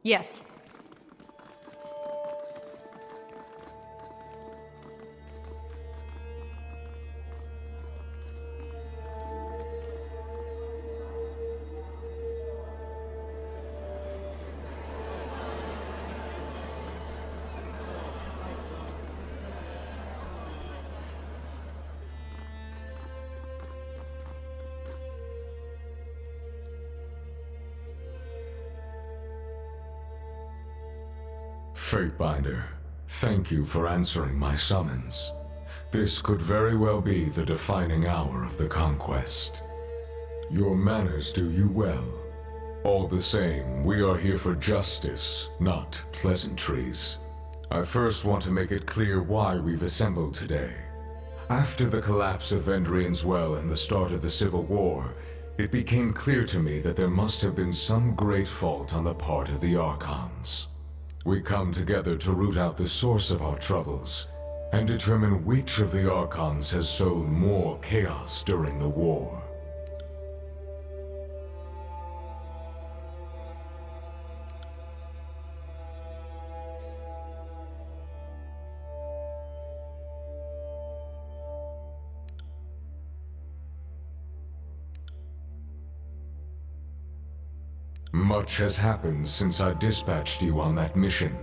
Yes. Fatebinder, thank you for answering my summons. This could very well be the defining hour of the conquest. Your manners do you well. All the same, we are here for justice, not pleasantries. I first want to make it clear why we've assembled today. After the collapse of Vendrian's Well and the start of the Civil War, it became clear to me that there must have been some great fault on the part of the Archons. We come together to root out the source of our troubles, and determine which of the Archons has sowed more chaos during the war. Much has happened since I dispatched you on that mission.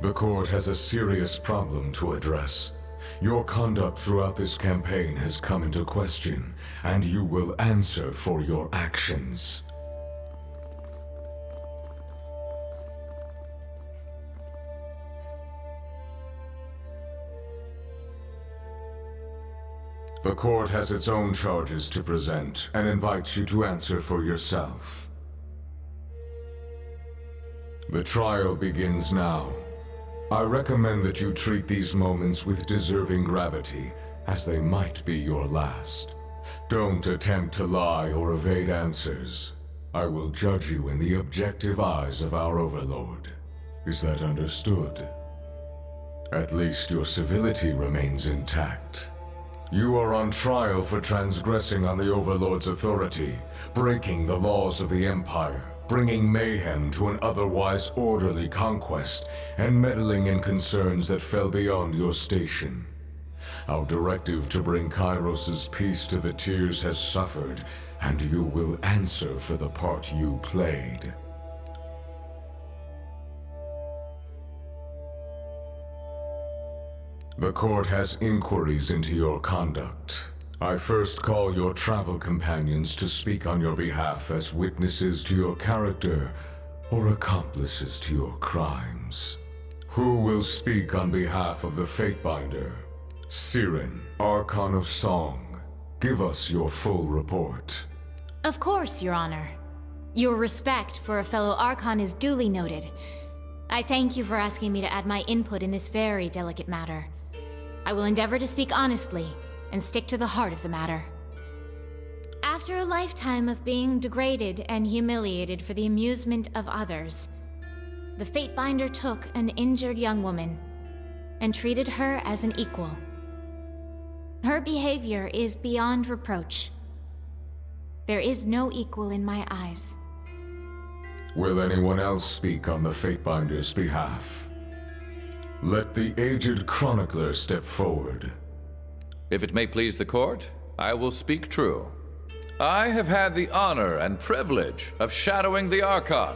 The court has a serious problem to address. Your conduct throughout this campaign has come into question, and you will answer for your actions. The court has its own charges to present, and invites you to answer for yourself. The trial begins now. I recommend that you treat these moments with deserving gravity, as they might be your last. Don't attempt to lie or evade answers. I will judge you in the objective eyes of our Overlord. Is that understood? At least your civility remains intact. You are on trial for transgressing on the Overlord's authority, breaking the laws of the Empire, bringing mayhem to an otherwise orderly conquest, and meddling in concerns that fell beyond your station. Our directive to bring Kairos's peace to the Tiers has suffered, and you will answer for the part you played. The court has inquiries into your conduct. I first call your travel companions to speak on your behalf as witnesses to your character or accomplices to your crimes. Who will speak on behalf of the Fatebinder? Siren, Archon of Song, give us your full report. Of course, Your Honor. Your respect for a fellow Archon is duly noted. I thank you for asking me to add my input in this very delicate matter. I will endeavor to speak honestly and stick to the heart of the matter. After a lifetime of being degraded and humiliated for the amusement of others, the Fatebinder took an injured young woman and treated her as an equal. Her behavior is beyond reproach. There is no equal in my eyes. Will anyone else speak on the Fatebinder's behalf? Let the aged chronicler step forward. If it may please the court, I will speak true. I have had the honor and privilege of shadowing the Archon.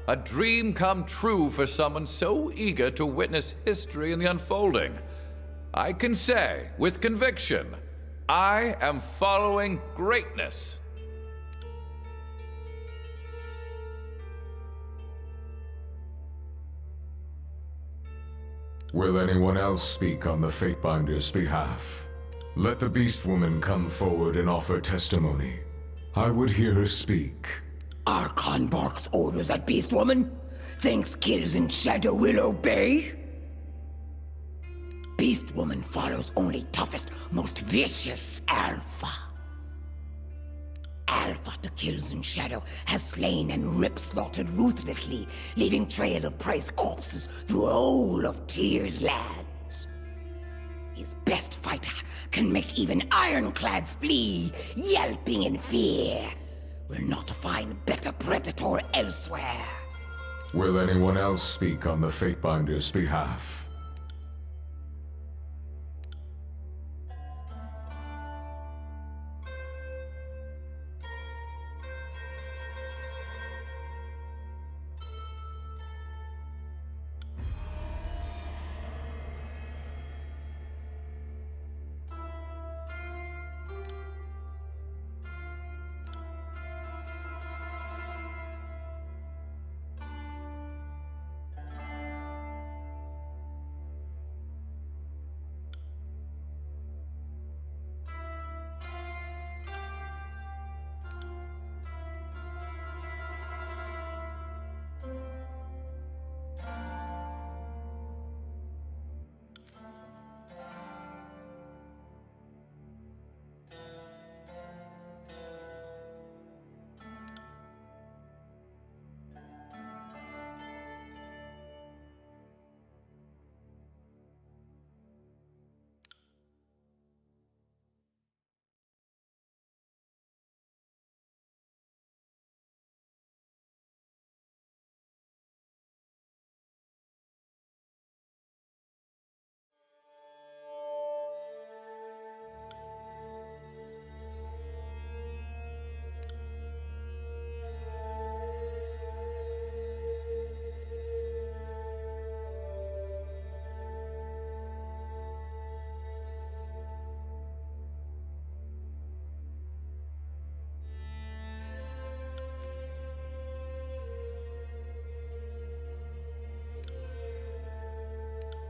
A dream come true for someone so eager to witness history in the unfolding. I can say, with conviction, I am following greatness. Will anyone else speak on the Fatebinder's behalf? Let the Beast Woman come forward and offer testimony. I would hear her speak. Archon barks orders at Beast Woman? Thinks kids in Shadow will obey? Beast Woman follows only toughest, most vicious Alpha. Alpha to Kills in Shadow has slain and rip-slaughtered ruthlessly, leaving trail of prize corpses through all of Tyr's lands. His best fighter can make even ironclads flee, yelping in fear. Will not find better predator elsewhere. Will anyone else speak on the Fatebinder's behalf?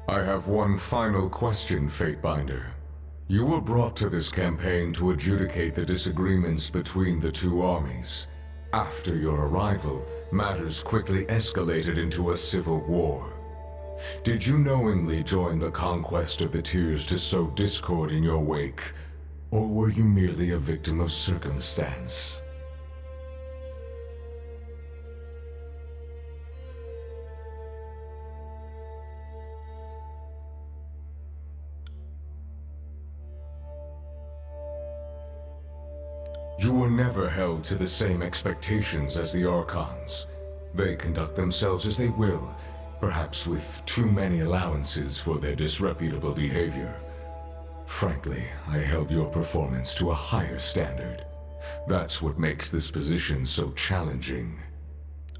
I have one final question, Fatebinder. You were brought to this campaign to adjudicate the disagreements between the two armies. After your arrival, matters quickly escalated into a civil war. Did you knowingly join the conquest of the Tears to sow discord in your wake, or were you merely a victim of circumstance? You were never held to the same expectations as the Archons. They conduct themselves as they will, perhaps with too many allowances for their disreputable behavior. Frankly, I held your performance to a higher standard. That's what makes this position so challenging.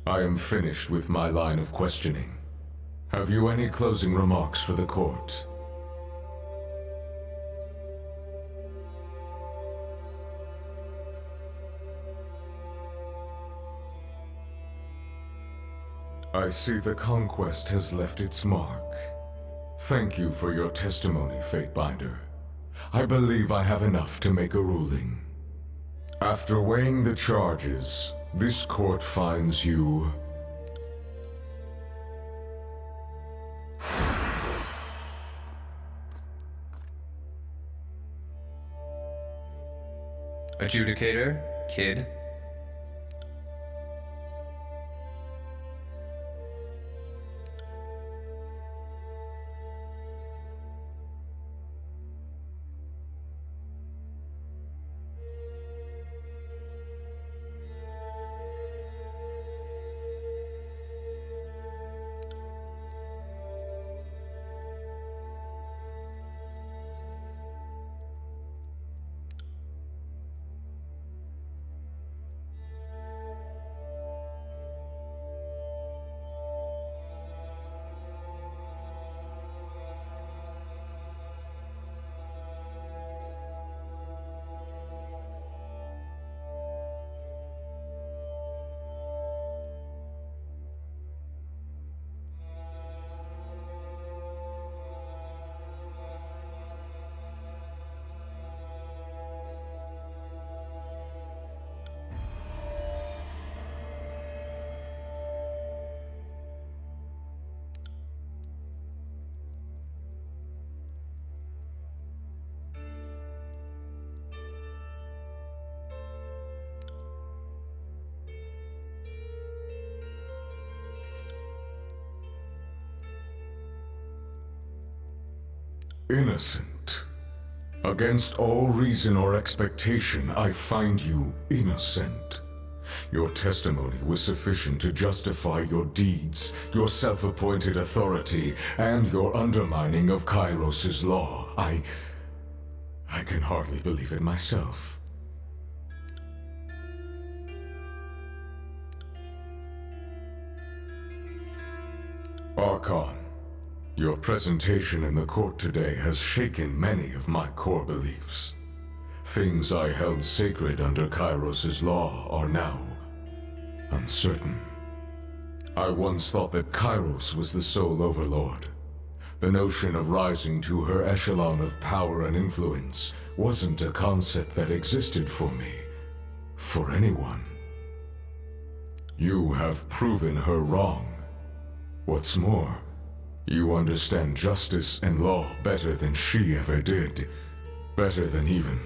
I am finished with my line of questioning. Have you any closing remarks for the court? I see the conquest has left its mark. Thank you for your testimony, Fatebinder. I believe I have enough to make a ruling. After weighing the charges, this court finds you... Adjudicator, kid. innocent. Against all reason or expectation, I find you innocent. Your testimony was sufficient to justify your deeds, your self-appointed authority, and your undermining of Kairos' law. I can hardly believe it myself. Archon, your presentation in the court today has shaken many of my core beliefs. Things I held sacred under Kairos' law are now uncertain. I once thought that Kairos was the sole overlord. The notion of rising to her echelon of power and influence wasn't a concept that existed for me, for anyone. You have proven her wrong. What's more, you understand justice and law better than she ever did, better than even.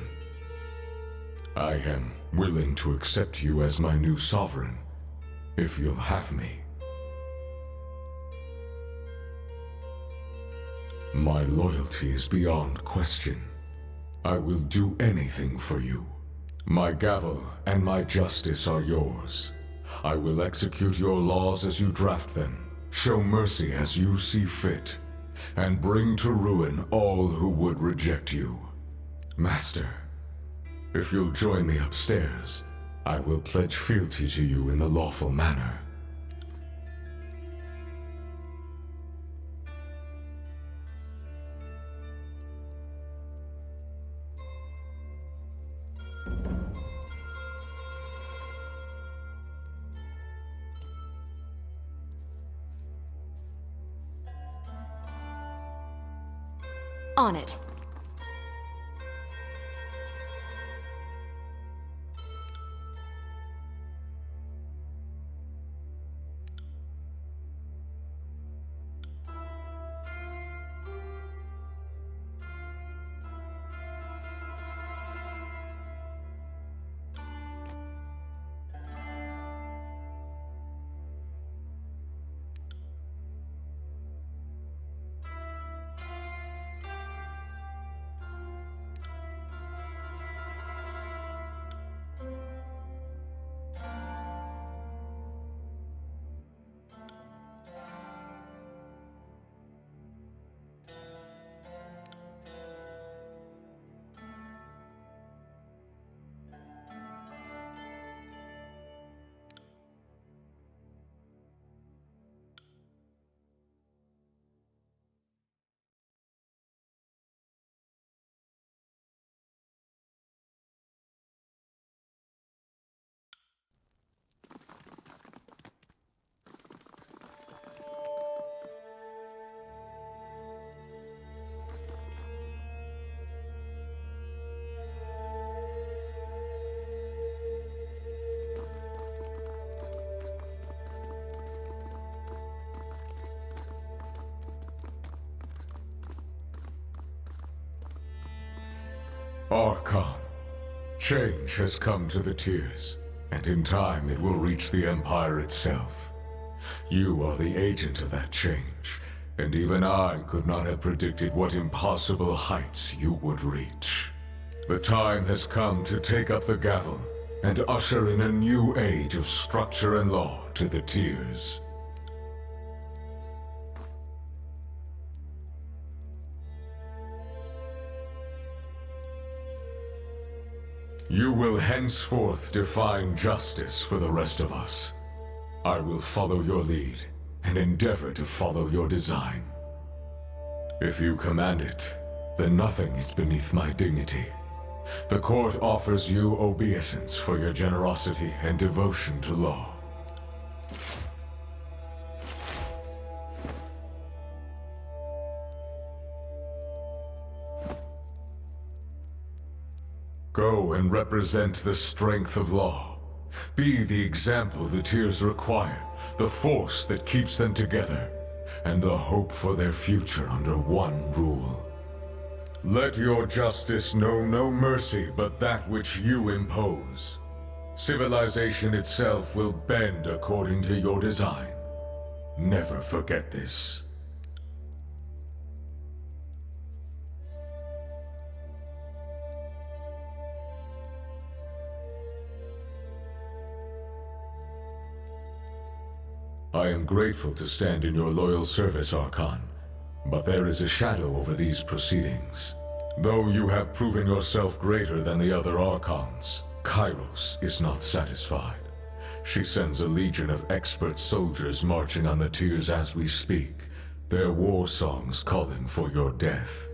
I am willing to accept you as my new sovereign, if you'll have me. My loyalty is beyond question. I will do anything for you. My gavel and my justice are yours. I will execute your laws as you draft them, show mercy as you see fit, and bring to ruin all who would reject you. Master, if you'll join me upstairs, I will pledge fealty to you in the lawful manner. On it. Archon, change has come to the Tiers, and in time it will reach the Empire itself. You are the agent of that change, and even I could not have predicted what impossible heights you would reach. The time has come to take up the gavel and usher in a new age of structure and law to the Tiers. You will henceforth define justice for the rest of us. I will follow your lead and endeavor to follow your design. If you command it, then nothing is beneath my dignity. The court offers you obeisance for your generosity and devotion to law. Go and represent the strength of law. Be the example the Tiers require, the force that keeps them together, and the hope for their future under one rule. Let your justice know no mercy but that which you impose. Civilization itself will bend according to your design. Never forget this. I am grateful to stand in your loyal service, Archon, but there is a shadow over these proceedings. Though you have proven yourself greater than the other Archons, Kairos is not satisfied. She sends a legion of expert soldiers marching on the tiers as we speak, their war songs calling for your death.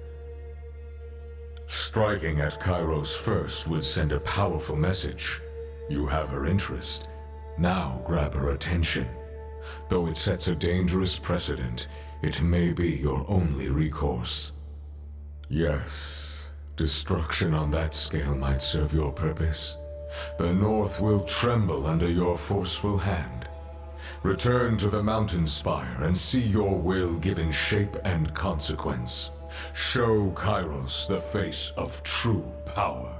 Striking at Kairos first would send a powerful message. You have her interest. Now grab her attention. Though it sets a dangerous precedent, it may be your only recourse. Yes, destruction on that scale might serve your purpose. The North will tremble under your forceful hand. Return to the mountain spire and see your will given shape and consequence. Show Kairos the face of true power.